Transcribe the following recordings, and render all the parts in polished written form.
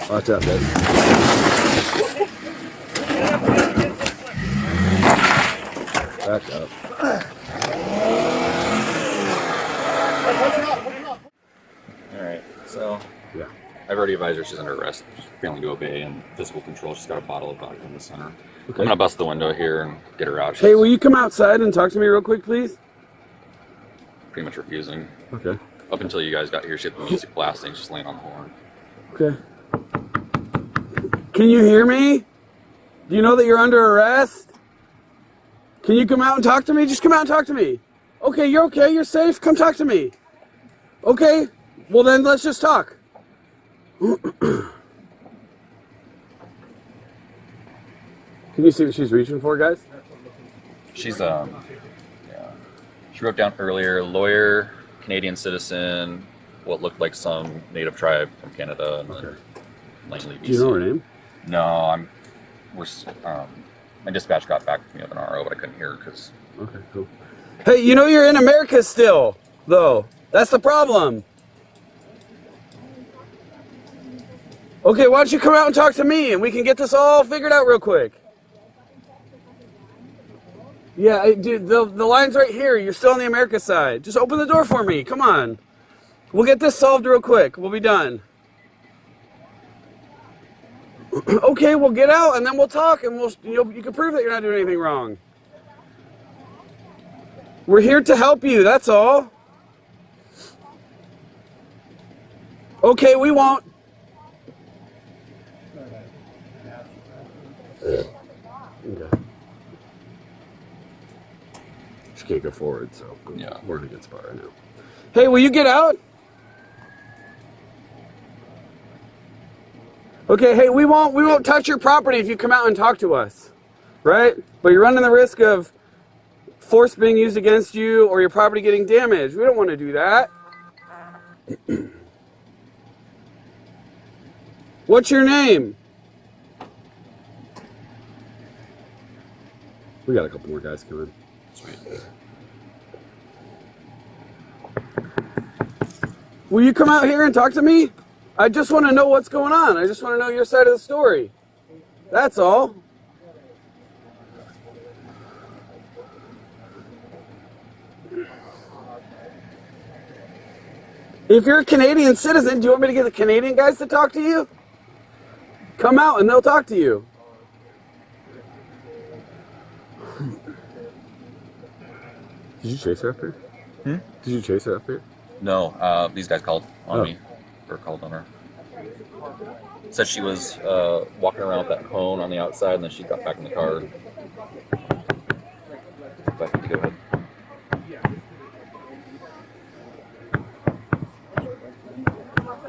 Watch out, guys. Back up. Alright, so yeah. I've already advised her she's under arrest, failing to obey, and physical control. She's got a bottle of vodka in the center. Okay. I'm gonna bust the window here and get her out. Hey, will you come outside and talk to me real quick, please? Pretty much refusing. Okay. Up until you guys got here, she had the music blasting, she's laying on the horn. Okay. Can you hear me? Do you know that you're under arrest? Can you come out and talk to me? Just come out and talk to me. Okay, you're okay, you're safe, come talk to me. Okay, well then let's just talk. Can you see what she's reaching for, guys? She's, yeah. She wrote down earlier, lawyer, Canadian citizen, what looked like some native tribe from Canada, and then Langley, BC. Do you know her name? No, my dispatch got back to me with an RO, but I couldn't hear her because... Okay, cool. Hey, you know you're in America still, though. That's the problem. Okay, why don't you come out and talk to me and we can get this all figured out real quick. Yeah, dude, the line's right here. You're still on the America side. Just open the door for me. Come on. We'll get this solved real quick. We'll be done. Okay, we'll get out and then we'll talk and you can prove that you're not doing anything wrong. We're here to help you, that's all. Okay, we won't. Okay. She can't go forward, so yeah, we're in a good spot right now. Hey, will you get out? Okay, hey, we won't touch your property if you come out and talk to us, right? But you're running the risk of force being used against you or your property getting damaged. We don't want to do that. What's your name? We got a couple more guys coming. Sweet. Will you come out here and talk to me? I just want to know what's going on. I just want to know your side of the story. That's all. If you're a Canadian citizen, do you want me to get the Canadian guys to talk to you? Come out and they'll talk to you. Did you chase her up here? Did you chase her up here? No, these guys called on me. Or called on her. Said she was walking around with that cone on the outside, and then she got back in the car. But go ahead.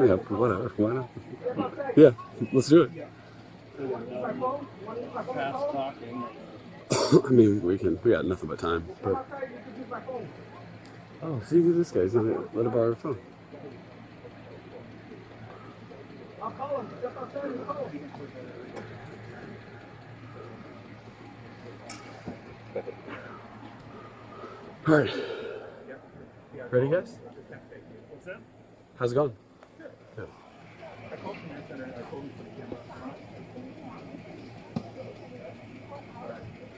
Yeah, whatever. Why not? Yeah, let's do it. I mean, we got nothing but time. But oh, see this guy's not let her borrow her phone. I'll call him. Step outside and call him. All right. Ready, guys? What's that? How's it going? Good.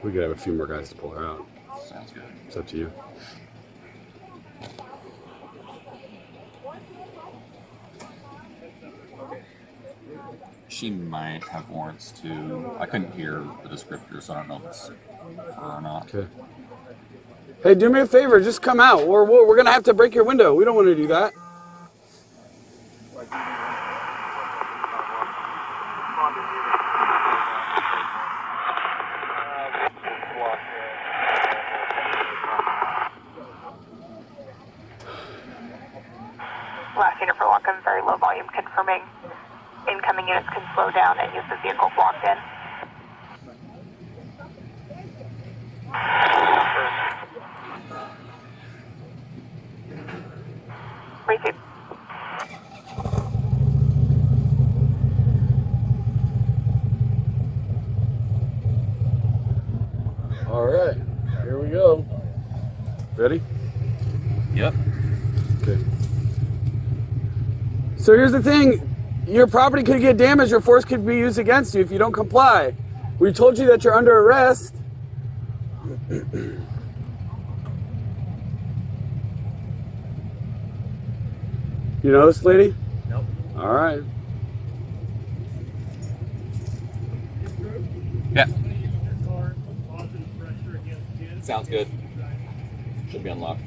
We could have a few more guys to pull her out. Sounds good. It's up to you. She might have warrants too. I couldn't hear the descriptor, so I don't know if it's her or not. Okay. Hey, do me a favor. Just come out. We're going to have to break your window. We don't want to do that. Last unit for Whatcom, very low volume, confirming incoming units can slow down and use the vehicle blocked in. Receive. All right, here we go. Ready? Yep. Okay. So here's the thing. your property could get damaged or force could be used against you if you don't comply. We told you that you're under arrest. You know this lady? Nope. All right. Yeah. Sounds good. Should be unlocked.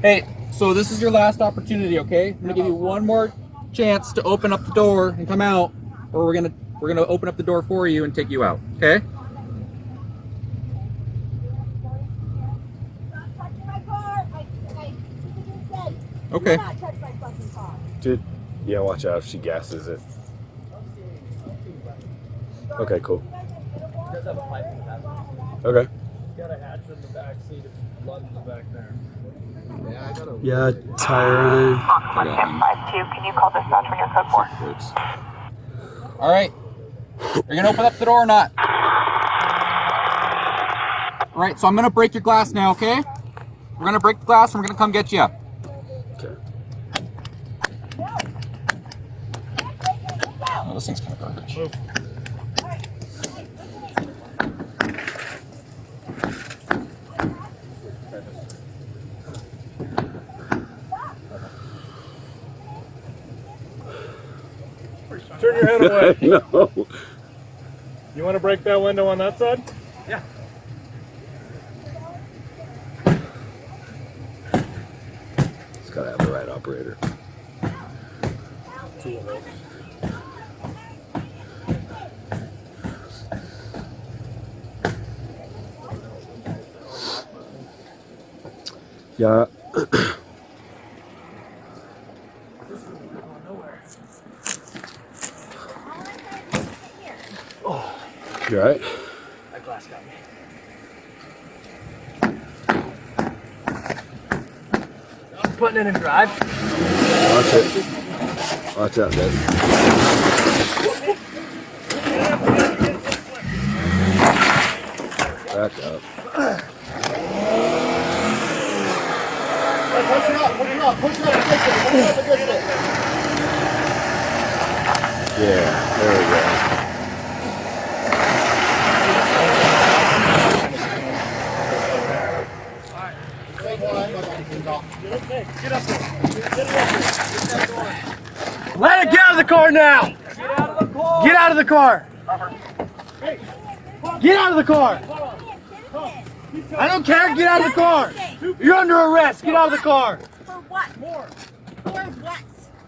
Hey, so this is your last opportunity, okay? I'm gonna give you one more chance to open up the door and come out, or we're gonna open up the door for you and take you out, okay? Okay. Dude, yeah, watch out if she gasses it. Okay, cool. Does have a pipe in the back. Okay. Got a hatch in the back seat. Blood in the back there. Yeah, I got a. Yeah, Tyron. Whatcom 52, can you call dispatch when you're code 4? All right. Are you gonna open up the door or not? All right. So I'm gonna break your glass now, okay? We're gonna break the glass and we're gonna come get you. Okay. Oh, this thing's kind of garbage. Turn your head away. No. You want to break that window on that side? Yeah. It's gotta have the right operator. Two of those. Yeah. You alright? That glass got me. I'm putting it in drive. Watch it. Watch out, Dad. Back up. Push it up, push it up. Yeah, there we go. Get up there. Let it get out of the car now. Get out of the car. Get out of the car. I don't care. Get out of the car. You're under arrest. Get out of the car. For what? More. For what?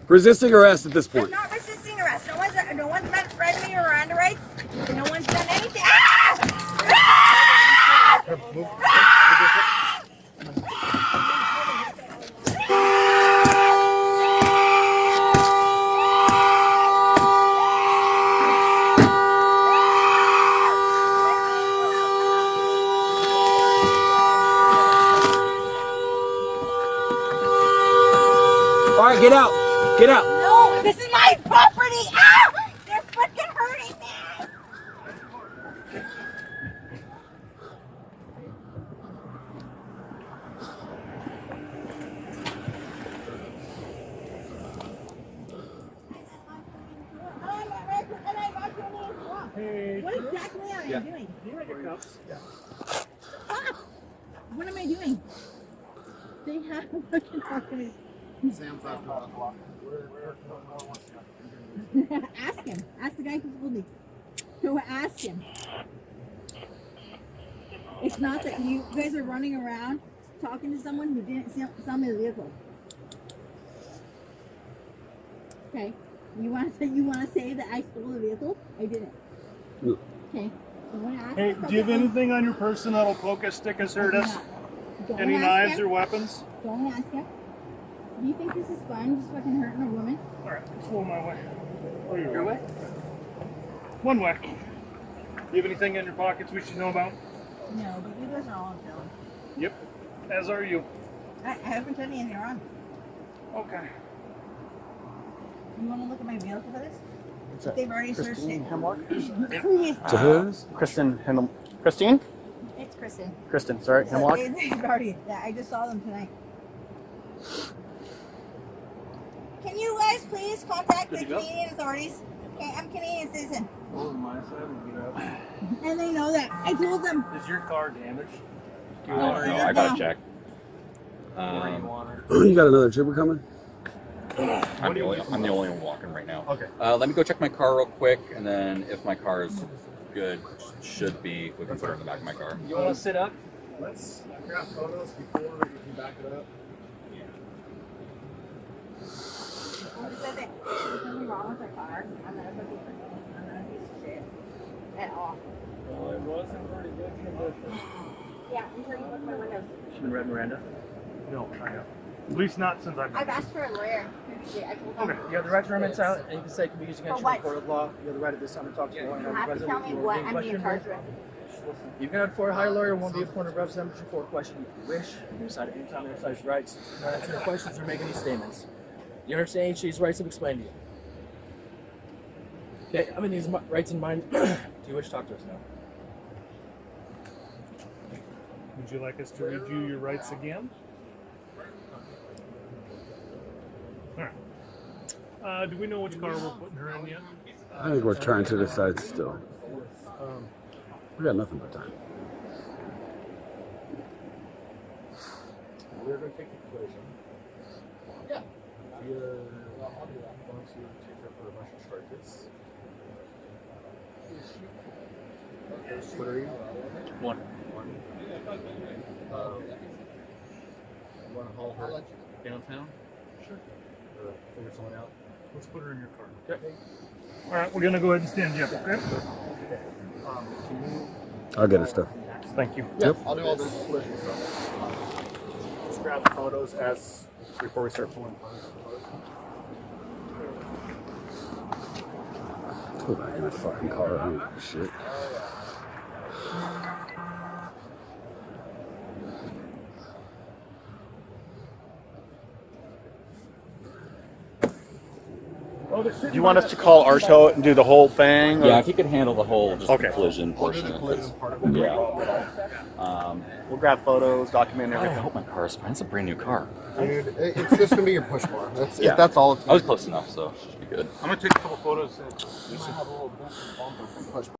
Resisting arrest at this They're point. not resisting arrest. No one's not read me Miranda rights. No one's done anything. Ah! Ah! All right, get out. Get out. No, this is my property. Ah! They're freaking hurting me. What exactly am I doing? Stop! What am I doing? They have a freaking argument. Ask him. Ask the guy who's holding. Go ask him. It's not that you guys are running around talking to someone who didn't sell me the vehicle. Okay. You want to say that I stole the vehicle? I didn't. No. Okay. Hey, do you have anything on your person that'll poke us, stick us, hurt us? Any knives or weapons? Don't ask him. Do you think this is fun? Just fucking hurting a woman? Alright, slow my way. Oh, Your way? One way. Do you have anything in your pockets we should know about? No, but you guys are all on film. Yep. As are you. I haven't done anything wrong. Okay. You want to look at my vehicle for this? They've already searched it. Hemlock? It's To whose? Christine? It's Kristen. Kristen, sorry, So Hemlock. it's already, I just saw them tonight. Can you guys please contact the Canadian authorities? Okay, I'm Canadian citizen. Oh, my side. And they know that. I told them. Is your car damaged? I don't know. I gotta check. You got another trooper coming? I'm the only one walking right now. Okay. Let me go check my car real quick, and then if my car is good, we can put her in the back of my car. You want to sit up? Let's grab photos before you back it up. There's nothing wrong with her car. I'm not a piece of shit at all. Well, it wasn't pretty good condition. Yeah, I'm turning with my windows. She's been read Miranda? No, I have. At least not since I've I've asked for a lawyer. I told them. Okay, you have the right to remain silent, and you can say it can be used against For you in what? a court of law. You have the right at this time to talk to a lawyer. You have to tell me what I'm being charged with. You can afford a higher lawyer, won't be appointed representative for a question if you wish. You decide at any time to exercise your rights. Not answer any questions or make any statements. You understand each of these rights I've explained to you. Okay, I'm in these rights in mind. Do you wish to talk to us now? Would you like us to read you your rights again? All right. Do we know which car we're putting her in yet? I think we're trying to decide still. We got nothing but time. We're going to take the collision. Yeah. We are going to take her for a bunch of charges. What are you? One. You want to haul her Downtown? Sure. Or figure someone out? Let's put her in your car. Okay. All right, we're going to go ahead and stand you up, okay? I'll get her stuff. Thank you. Yep. I'll do all this collision stuff. Just grab the photos before we start pulling photos. Go back in the fucking car. I don't give a shit. Do you want us to call our tow and do the whole thing? Yeah, if you could handle the whole the collision We'll do portion. the collision part of it. Yeah. We'll grab photos, document I everything. hope my car is fine. It's a brand new car. Dude, it's just going to be your push bar. Yeah. That's all it's I was close enough, so it should be good. I'm going to take a couple photos. Push